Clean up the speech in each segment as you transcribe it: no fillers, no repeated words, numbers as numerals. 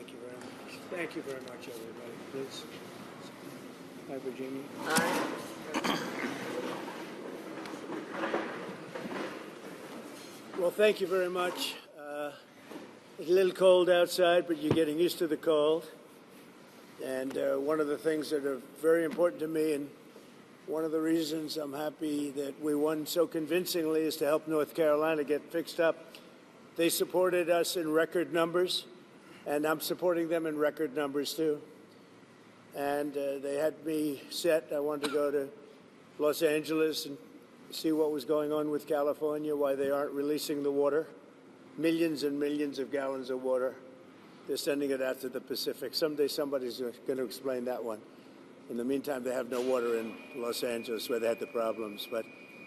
Thank you very much. Thank you very much, everybody. Please. Hi, Virginia. Aye. Well, thank you very much. It's a little cold outside, but you're getting used to the cold. And one of the things that are very important to me, and one of the reasons I'm happy that we won so convincingly, is to help North Carolina get fixed up. They supported us in record numbers, and I'm supporting them in record numbers too. And they had me set. I wanted to go to Los Angeles and see what was going on with California, why they aren't releasing the water. Millions and millions of gallons of water. They're sending it out to the Pacific. Someday somebody's going to explain that one. In the meantime, they have no water in Los Angeles where they had the problems.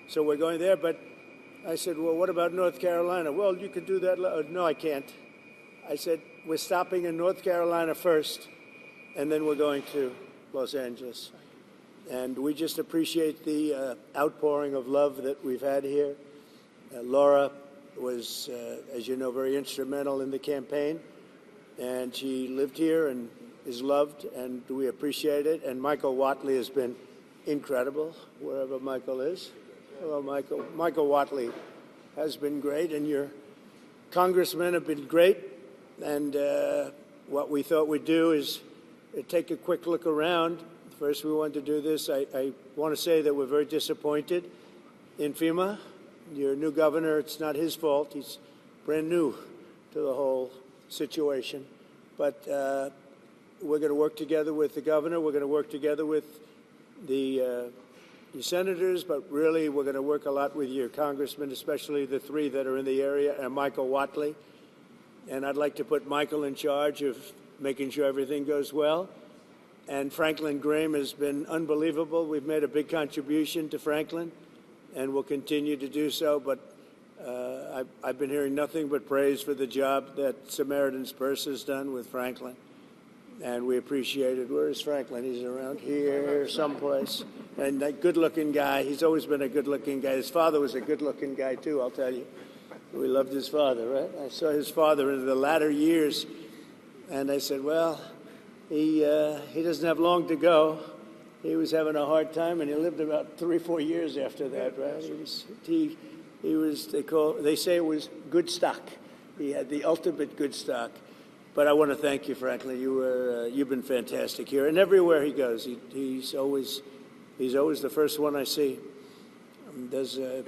So we're going there. But I said, well, what about North Carolina? Well, you could do that. No, I can't. I said, we're stopping in North Carolina first, and then we're going to Los Angeles. And we just appreciate the outpouring of love that we've had here. Laura was, as you know, very instrumental in the campaign. And she lived here and is loved, and we appreciate it. And Michael Whatley has been incredible, wherever Michael is. Hello, Michael. Michael Whatley has been great, and your congressmen have been great. And what we thought we'd do is take a quick look around. First, we wanted to do this. I want to say that we're very disappointed in FEMA. Your new governor, it's not his fault. He's brand new to the whole situation. But we're going to work together with the governor. We're going to work together with the senators, but really we're going to work a lot with your congressmen, especially the three that are in the area, and Michael Whatley. And I'd like to put Michael in charge of making sure everything goes well. And Franklin Graham has been unbelievable. We've made a big contribution to Franklin, and we'll continue to do so. But I've been hearing nothing but praise for the job that Samaritan's Purse has done with Franklin, and we appreciate it. Where is Franklin? He's around here someplace. And that good-looking guy, he's always been a good-looking guy. His father was a good-looking guy, too, I'll tell you. We loved his father, right? I saw his father in the latter years, and I said, well, he doesn't have long to go. He was having a hard time, and he lived about 3 or 4 years after that, right? They say it was good stock. He had the ultimate good stock. But I want to thank you, Franklin. You've been fantastic here, and everywhere he goes, he's always the first one I see.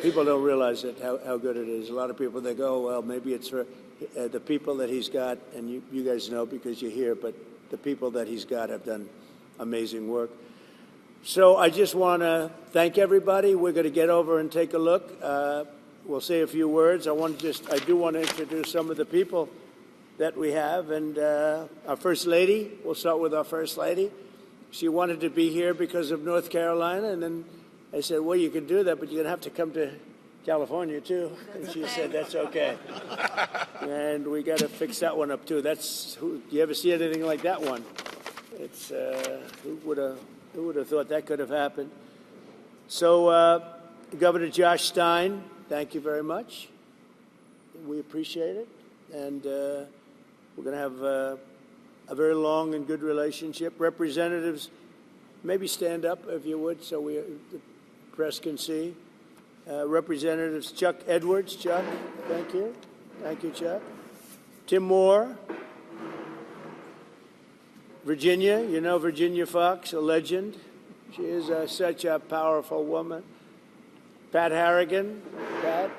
People don't realize it, how good it is. A lot of people, they go, well, maybe it's for the people that he's got, and you guys know because you're here, but the people that he's got have done amazing work. So I just want to thank everybody. We're going to get over and take a look. We'll say a few words. I do want to introduce some of the people that we have. And our First Lady, we'll start with our First Lady. She wanted to be here because of North Carolina, and then I said, well, you can do that, but you're going to have to come to California, too. And she said, that's okay. And we got to fix that one up, too. You ever see anything like that one? It's who would have thought that could have happened? So, Governor Josh Stein, thank you very much. We appreciate it. And we're going to have a very long and good relationship. Representatives, maybe stand up if you would so the press can see. Representatives Chuck Edwards. Chuck, thank you. Thank you, Chuck. Tim Moore. Virginia, you know Virginia Fox, a legend. She is such a powerful woman. Pat Harrigan. Pat,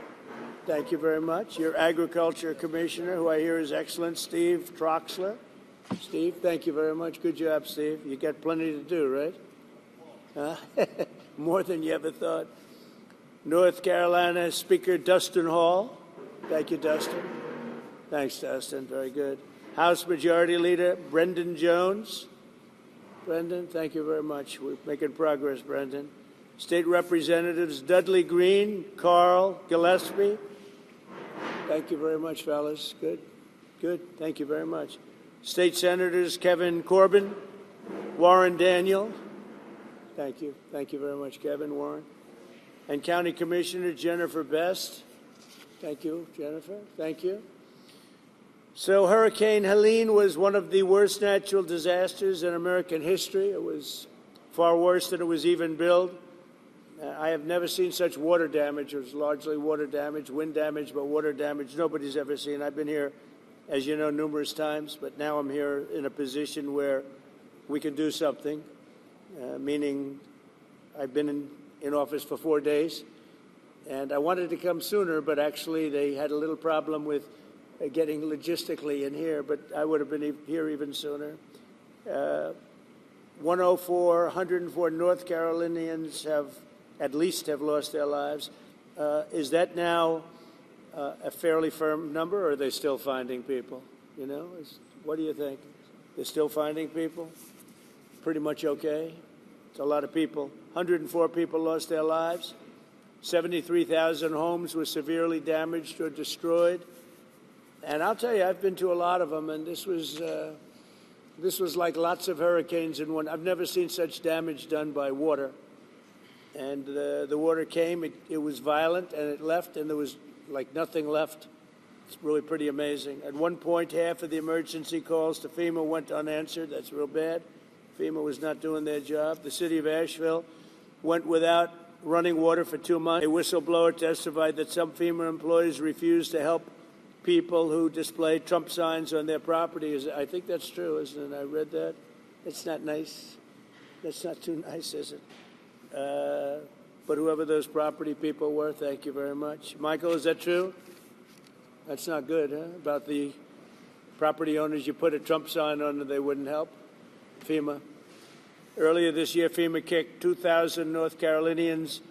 thank you very much. Your Agriculture Commissioner, who I hear is excellent, Steve Troxler. Steve, thank you very much. Good job, Steve. You got plenty to do, right? Huh? More than you ever thought. North Carolina Speaker Dustin Hall. Thank you, Dustin. Thanks, Dustin. Very good. House Majority Leader Brendan Jones. Brendan, thank you very much. We're making progress, Brendan. State Representatives Dudley Green, Carl Gillespie. Thank you very much, fellas. Good. Good. Thank you very much. State Senators Kevin Corbin, Warren Daniel. Thank you. Thank you very much, Kevin, Warren. And County Commissioner Jennifer Best. Thank you, Jennifer. Thank you. So Hurricane Helene was one of the worst natural disasters in American history. It was far worse than it was even billed. I have never seen such water damage. It was largely water damage, wind damage, but water damage nobody's ever seen. I've been here, as you know, numerous times, but now I'm here in a position where we can do something, meaning I've been in office for 4 days, and I wanted to come sooner, but actually they had a little problem with getting logistically in here, but I would have been here even sooner. 104 North Carolinians have lost their lives. Is that now a fairly firm number, or are they still finding people? You know, what do you think? They're still finding people? Pretty much okay? It's a lot of people. 104 people lost their lives. 73,000 homes were severely damaged or destroyed. And I'll tell you, I've been to a lot of them, and this was like lots of hurricanes in one. I've never seen such damage done by water. And the water came, it was violent, and it left, and there was like nothing left. It's really pretty amazing. At one point, half of the emergency calls to FEMA went unanswered. That's real bad. FEMA was not doing their job. The city of Asheville went without running water for 2 months. A whistleblower testified that some FEMA employees refused to help people who displayed Trump signs on their property. I think that's true, isn't it? I read that. It's not nice. That's not too nice, is it? But whoever those property people were, thank you very much. Michael, is that true? That's not good, huh? About the property owners you put a Trump sign on and they wouldn't help? FEMA. Earlier this year, FEMA kicked 2,000 North Carolinians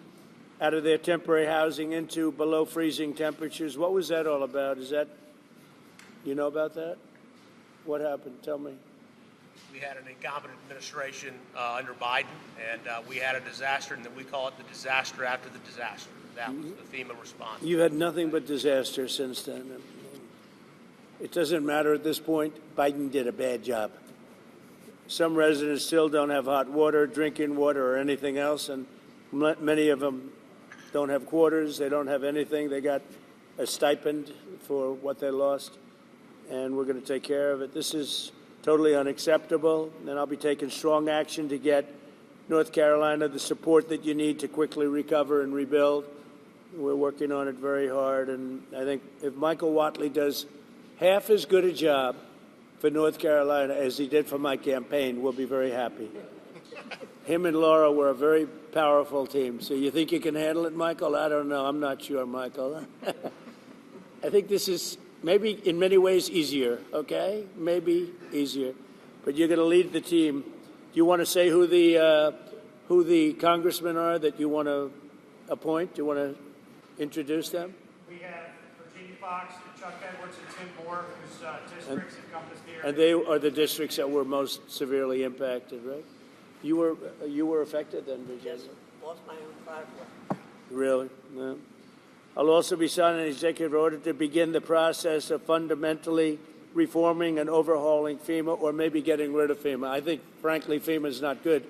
out of their temporary housing into below freezing temperatures. What was that all about? You know about that? What happened? Tell me. We had an incompetent administration under Biden, and we had a disaster, and we call it the disaster after the disaster. That was the FEMA response. You had nothing but disaster since then. It doesn't matter at this point. Biden did a bad job. Some residents still don't have hot water, drinking water, or anything else, and many of them don't have quarters. They don't have anything. They got a stipend for what they lost, and we're going to take care of it. This is totally unacceptable, and I'll be taking strong action to get North Carolina the support that you need to quickly recover and rebuild. We're working on it very hard, and I think if Michael Whatley does half as good a job for North Carolina as he did for my campaign, we'll be very happy. Him and Laura were a very powerful team. So you think you can handle it, Michael? I don't know. I'm not sure, Michael. I think this is maybe in many ways easier, okay? Maybe easier. But you're going to lead the team. Do you want to say who the congressmen are that you want to appoint? Do you want to introduce them? We have Virginia Fox, Chuck Edwards, and Tim Moore, whose districts encompass the area. And they are the districts that were most severely impacted, right? You were affected then, Virginia? Yes, lost my own platform. Really? No. I'll also be signing an executive order to begin the process of fundamentally reforming and overhauling FEMA, or maybe getting rid of FEMA. I think, frankly, FEMA is not good.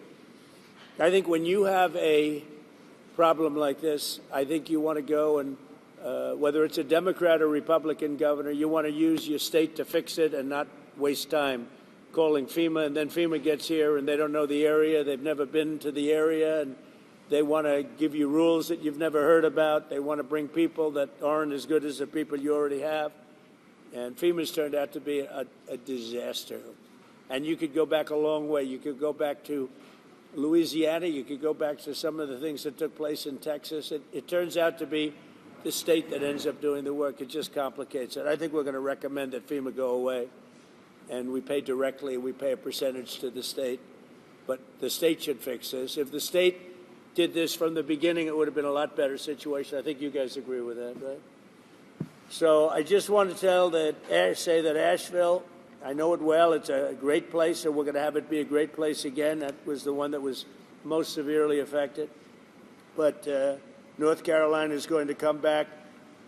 I think when you have a problem like this, I think you want to go and, whether it's a Democrat or Republican governor, you want to use your state to fix it and not waste time calling FEMA, and then FEMA gets here and they don't know the area, they've never been to the area, and they want to give you rules that you've never heard about. They want to bring people that aren't as good as the people you already have. And FEMA's turned out to be a disaster. And you could go back a long way. You could go back to Louisiana. You could go back to some of the things that took place in Texas. It turns out to be the state that ends up doing the work. It just complicates it. I think we're going to recommend that FEMA go away. And we pay directly, we pay a percentage to the state. But the state should fix this. If the state did this from the beginning, it would have been a lot better situation. I think you guys agree with that, right? So I just want to say that Asheville, I know it well. It's a great place, and we're going to have it be a great place again. That was the one that was most severely affected. But North Carolina is going to come back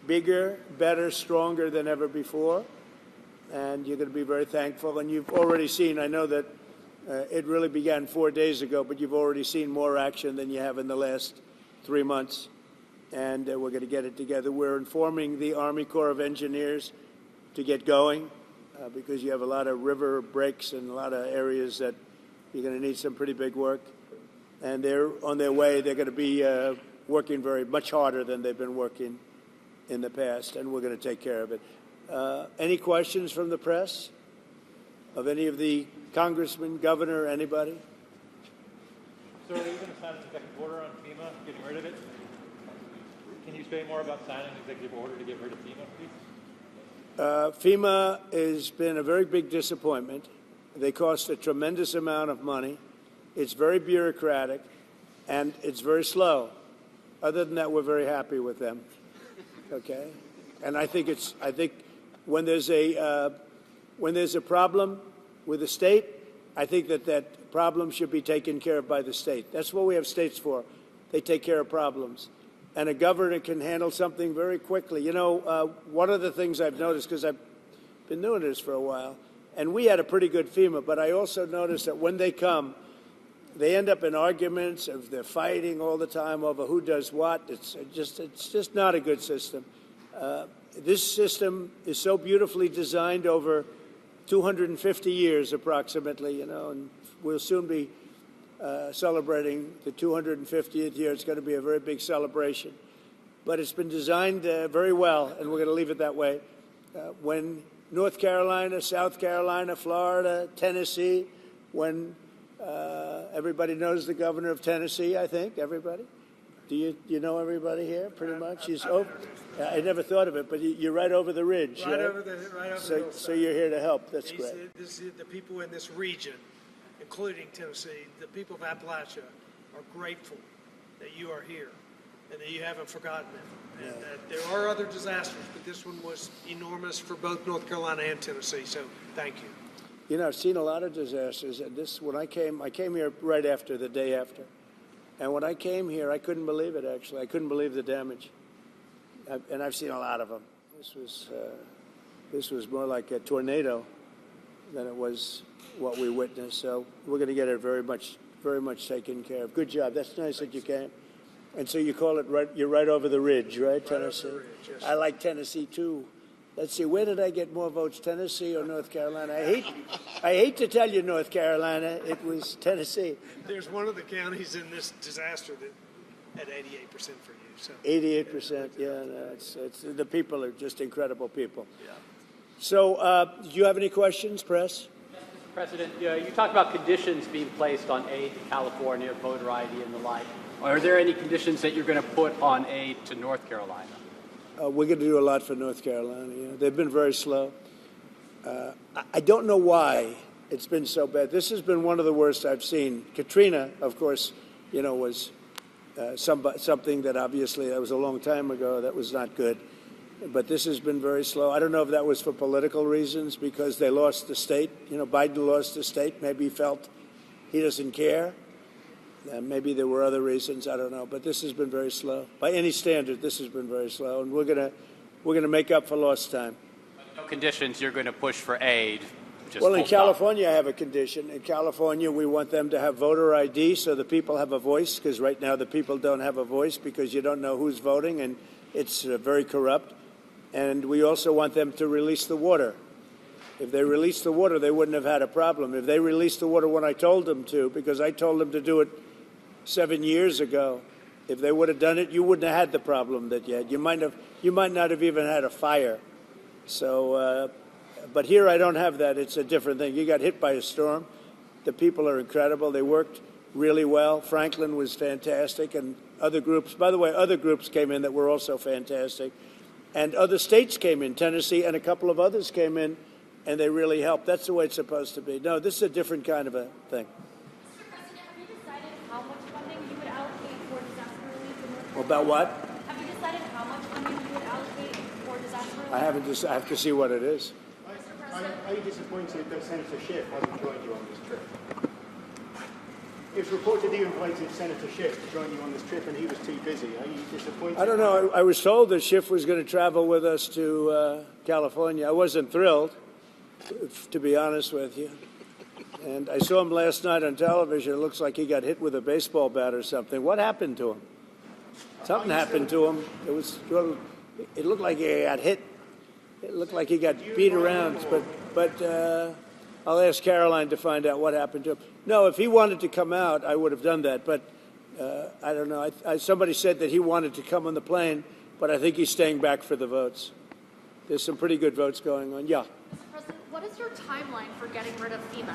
bigger, better, stronger than ever before. And you're going to be very thankful. And you've already seen, I know that it really began 4 days ago, but you've already seen more action than you have in the last 3 months. And we're going to get it together. We're informing the Army Corps of Engineers to get going. because you have a lot of river breaks and a lot of areas that you're going to need some pretty big work. And they're on their way. They're going to be working much harder than they've been working in the past, and we're going to take care of it. Any questions from the press of any of the congressman, governor, anybody? Sir, are you going to sign an executive order on FEMA, getting rid of it? Can you say more about signing an executive order to get rid of FEMA, please? FEMA has been a very big disappointment. They cost a tremendous amount of money. It's very bureaucratic, and it's very slow. Other than that, we're very happy with them. Okay, and I think when there's a problem with the state, I think that problem should be taken care of by the state. That's what we have states for. They take care of problems. And a governor can handle something very quickly. You know, one of the things I've noticed, because I've been doing this for a while, and we had a pretty good FEMA, but I also noticed that when they come, they end up in arguments. They're fighting all the time over who does what. It's just not a good system. This system is so beautifully designed over 250 years approximately, you know, and we'll soon be celebrating the 250th year. It's going to be a very big celebration. But it's been designed very well, and we're going to leave it that way. When North Carolina, South Carolina, Florida, Tennessee, when everybody knows the governor of Tennessee, I think, everybody? Do you know everybody here, pretty much? I never thought of it, but you're right over the ridge. Right over the hillside. So you're here to help. That's great. The people in this region, including Tennessee, the people of Appalachia, are grateful that you are here and that you haven't forgotten them. And that there are other disasters, but this one was enormous for both North Carolina and Tennessee. So thank you. You know, I've seen a lot of disasters, and when I came here right after, the day after. And when I came here, I couldn't believe it, actually. I couldn't believe the damage. And I've seen a lot of them. This was more like a tornado than it was what we witnessed. So we're going to get it very much taken care of. Good job. That's nice that you came. And so you call it you're right over the ridge, right, Tennessee? Over the ridge, yes. I like Tennessee, too. Let's see, where did I get more votes, Tennessee or North Carolina? I hate to tell you, North Carolina, it was Tennessee. There's one of the counties in this disaster that had 88% for you. So 88%, yeah. No, it's the people are just incredible people. Yeah. So, do you have any questions, press? Mr. President, you talked about conditions being placed on aid to California, voter ID, and the like. Are there any conditions that you're going to put on aid to North Carolina? We're going to do a lot for North Carolina. You know, they've been very slow. I don't know why it's been so bad. This has been one of the worst I've seen. Katrina, of course, you know, was something that obviously that was a long time ago. That was not good. But this has been very slow. I don't know if that was for political reasons because they lost the state. You know, Biden lost the state. Maybe he felt he doesn't care. Maybe there were other reasons. I don't know. But this has been very slow. By any standard, this has been very slow. And we're gonna make up for lost time. No conditions you're going to push for aid. Well, in California, I have a condition. In California, we want them to have voter ID so the people have a voice, because right now the people don't have a voice because you don't know who's voting, and it's very corrupt. And we also want them to release the water. If they released the water, they wouldn't have had a problem. If they released the water when I told them to, because I told them to do it 7 years ago, if they would have done it, you wouldn't have had the problem that you had. You might not have even had a fire. So, but here I don't have that. It's a different thing. You got hit by a storm. The people are incredible. They worked really well. Franklin was fantastic, and other groups. By the way, other groups came in that were also fantastic, and other states came in. Tennessee and a couple of others came in, and they really helped. That's the way it's supposed to be. No, this is a different kind of a thing. Mr. President, have you decided how much funding you would allocate for disaster relief in North Carolina? About what? Have you decided how much funding you would allocate for disaster relief? I haven't. I have to see what it is. Are you disappointed that Senator Schiff hasn't joined you on this trip? It's reported you invited Senator Schiff to join you on this trip and he was too busy. Are you disappointed? I don't know. I was told that Schiff was going to travel with us to California. I wasn't thrilled, to be honest with you. And I saw him last night on television. It looks like he got hit with a baseball bat or something. What happened to him? Something happened to him. It looked like he got hit. It looked like he got beat around. But But I'll ask Caroline to find out what happened to him. No, if he wanted to come out, I would have done that. But I don't know. Somebody said that he wanted to come on the plane, but I think he's staying back for the votes. There's some pretty good votes going on. Yeah. Mr. President, what is your timeline for getting rid of FEMA?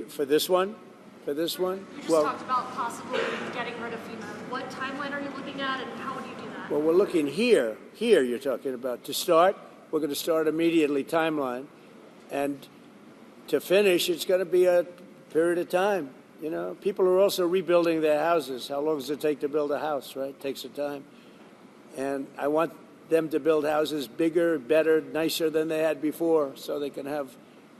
For this one. You just talked about possibly getting rid of FEMA. What timeline are you looking at, and how would you do that? Well, we're looking here. Here, you're talking about. To start, we're going to start immediately, timeline. And to finish, it's going to be a period of time. You know, people are also rebuilding their houses. How long does it take to build a house, right? It takes some time. And I want them to build houses bigger, better, nicer than they had before, so they can have,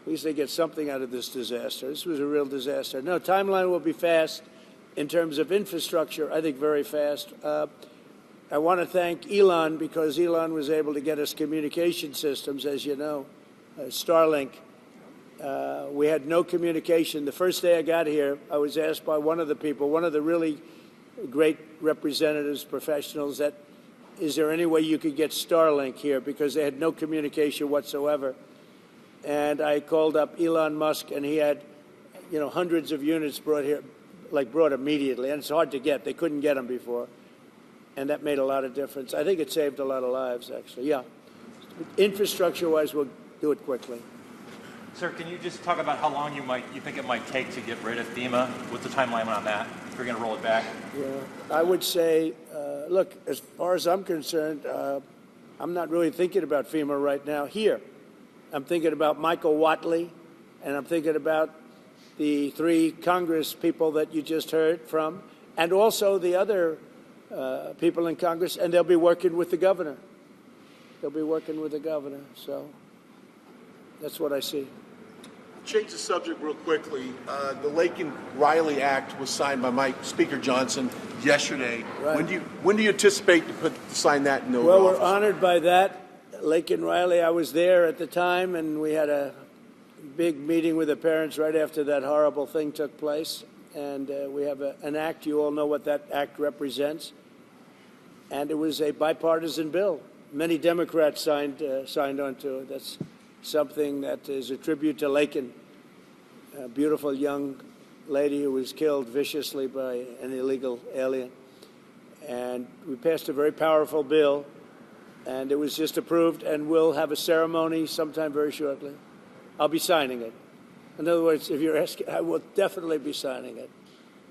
at least they get something out of this disaster. This was a real disaster. No, timeline will be fast. In terms of infrastructure, I think very fast. I want to thank Elon, because Elon was able to get us communication systems, as you know, Starlink. We had no communication. The first day I got here, I was asked by one of the people, one of the really great representatives, professionals, that is there any way you could get Starlink here, because they had no communication whatsoever. And I called up Elon Musk, and he had, hundreds of units brought here, brought immediately. And it's hard to get. They couldn't get them before. And that made a lot of difference. I think it saved a lot of lives, actually. Yeah. Infrastructure-wise, we'll do it quickly. Sir, can you just talk about how long you think it might take to get rid of FEMA? What's the timeline on that? If you're going to roll it back? Yeah, I would say, look, as far as I'm concerned, I'm not really thinking about FEMA right now here. I'm thinking about Michael Watley, and I'm thinking about the 3 Congress people that you just heard from, and also the other people in Congress, and they'll be working with the governor. They'll be working with the governor, so that's what I see. Change the subject real quickly. The Laken Riley Act was signed by Speaker Johnson yesterday. Right. When do you anticipate to sign that in the Well, office? we're honored by that. Laken Riley, I was there at the time, and we had a big meeting with the parents right after that horrible thing took place. And we have an act. You all know what that act represents. And it was a bipartisan bill. Many Democrats signed onto it. That's something that is a tribute to Laken, a beautiful young lady who was killed viciously by an illegal alien. And we passed a very powerful bill, and it was just approved, and we'll have a ceremony sometime very shortly. I'll be signing it. In other words, if you're asking, I will definitely be signing it.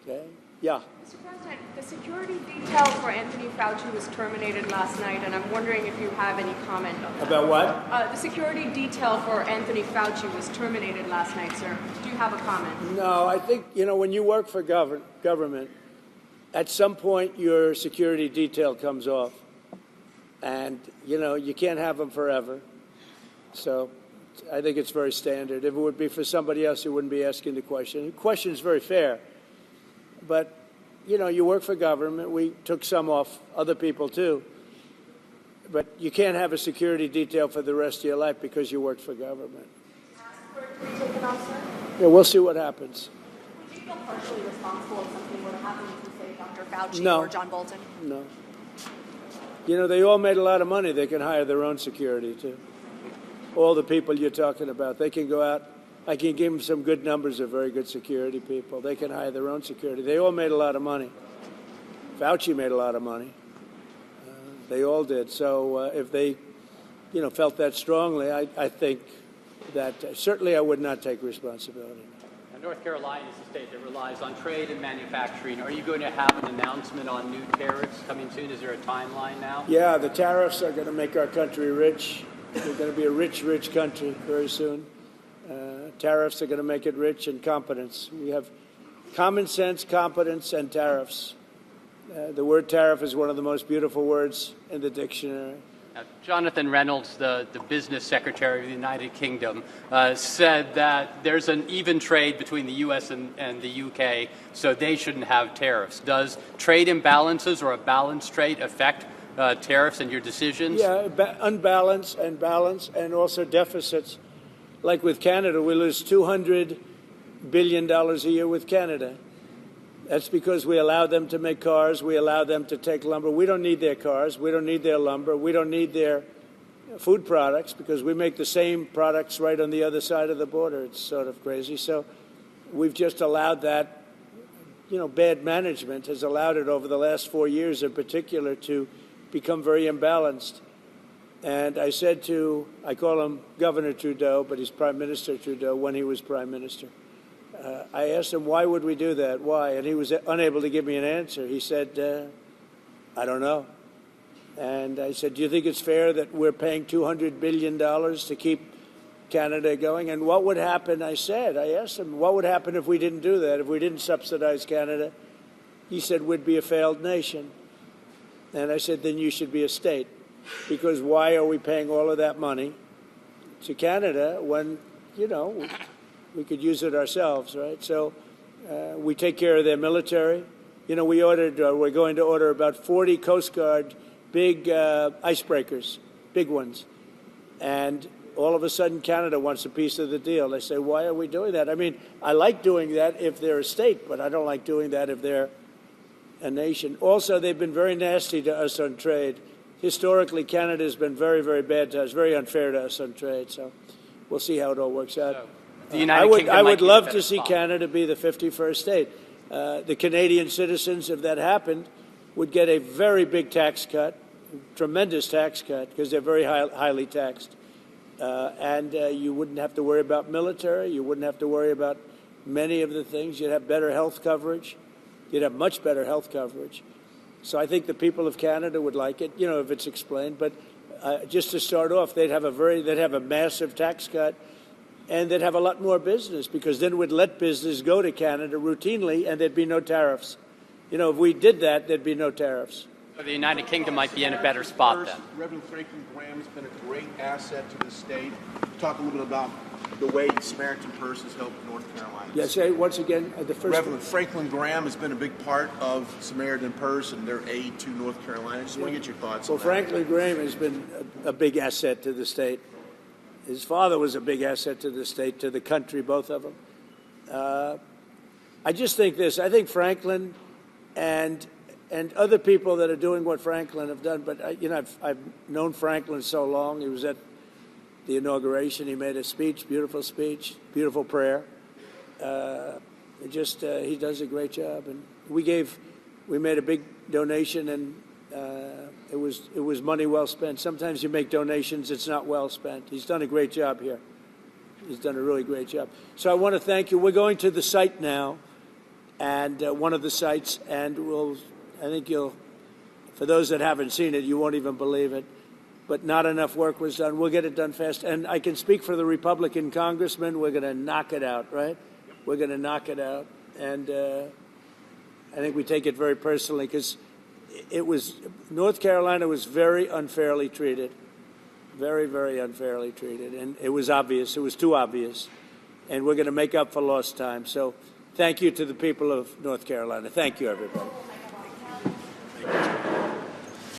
Okay? Yeah. Mr. President, the security detail for Anthony Fauci was terminated last night, and I'm wondering if you have any comment on that. About what? The security detail for Anthony Fauci was terminated last night, sir. Do you have a comment? No, I think, when you work for government, at some point your security detail comes off. And, you can't have them forever. So I think it's very standard. If it would be for somebody else, you wouldn't be asking the question. The question is very fair. But, you work for government. We took some off, other people too. But you can't have a security detail for the rest of your life because you worked for government. For it to be taken off, sir? Yeah, we'll see what happens. Would you feel partially responsible if something were to happen to, say, Dr. Fauci No. or John Bolton? No. They all made a lot of money. They can hire their own security, too. All the people you're talking about, they can go out. I can give them some good numbers of very good security people. They can hire their own security. They all made a lot of money. Fauci made a lot of money. They all did. So if they, felt that strongly, I think that certainly I would not take responsibility. Now, North Carolina is a state that relies on trade and manufacturing. Are you going to have an announcement on new tariffs coming soon? Is there a timeline now? Yeah, the tariffs are going to make our country rich. We're going to be a rich, rich country very soon. Tariffs are going to make it rich, and competence. We have common sense, competence, and tariffs. The word tariff is one of the most beautiful words in the dictionary. Now, Jonathan Reynolds, the business secretary of the United Kingdom, said that there's an even trade between the U.S. and the UK, so they shouldn't have tariffs. Does trade imbalances or a balanced trade affect tariffs and your decisions? Yeah, unbalance and balance, and also deficits. Like with Canada, we lose $200 billion a year with Canada. That's because we allow them to make cars. We allow them to take lumber. We don't need their cars. We don't need their lumber. We don't need their food products, because we make the same products right on the other side of the border. It's sort of crazy. So we've just allowed that, bad management has allowed it over the last 4 years in particular to become very imbalanced. And I said I call him Governor Trudeau, but he's Prime Minister Trudeau when he was Prime Minister. I asked him, why would we do that? Why? And he was unable to give me an answer. He said, I don't know. And I said, do you think it's fair that we're paying $200 billion to keep Canada going? And what would happen, I asked him, what would happen if we didn't do that, if we didn't subsidize Canada? He said, we'd be a failed nation. And I said, then you should be a state. Because why are we paying all of that money to Canada when, we could use it ourselves, right? So we take care of their military. We're going to order about 40 Coast Guard big icebreakers, big ones. And all of a sudden, Canada wants a piece of the deal. They say, why are we doing that? I mean, I like doing that if they're a state, but I don't like doing that if they're a nation. Also, they've been very nasty to us on trade. Historically, Canada has been very, very bad to us, very unfair to us on trade. So we'll see how it all works out. So, the United Kingdom I might would be in a love better to see spot. Canada be the 51st state. The Canadian citizens, if that happened, would get a very big tax cut, tremendous tax cut, because they're very highly taxed. And you wouldn't have to worry about military. You wouldn't have to worry about many of the things. You'd have better health coverage. You'd have much better health coverage. So I think the people of Canada would like it, if it's explained. But just to start off, they'd have a massive tax cut, and they'd have a lot more business, because then we'd let business go to Canada routinely, and there'd be no tariffs. If we did that, there'd be no tariffs. So the United Kingdom might be in a better spot then. Reverend Franklin Graham has been a great asset to the state. Talk a little bit about the way Samaritan Purse has helped North Carolina. Yeah, say once again, the first Reverend Franklin Graham has been a big part of Samaritan Purse and their aid to North Carolina. I just want to get your thoughts on that. Well, Franklin Graham has been a big asset to the state. His father was a big asset to the state, to the country, both of them. I just think this. I think Franklin and other people that are doing what Franklin have done, but I've known Franklin so long. He was at the inauguration. He made a speech, beautiful prayer. He does a great job. And we made a big donation, and it was money well spent. Sometimes you make donations, it's not well spent. He's done a great job here. He's done a really great job. So I want to thank you. We're going to the site now, and one of the sites, and for those that haven't seen it, you won't even believe it, but not enough work was done. We'll get it done fast. And I can speak for the Republican congressman. We're going to knock it out, right? We're going to knock it out. And I think we take it very personally, because North Carolina was very unfairly treated, very, very unfairly treated. And it was obvious. It was too obvious. And we're going to make up for lost time. So thank you to the people of North Carolina. Thank you, everybody.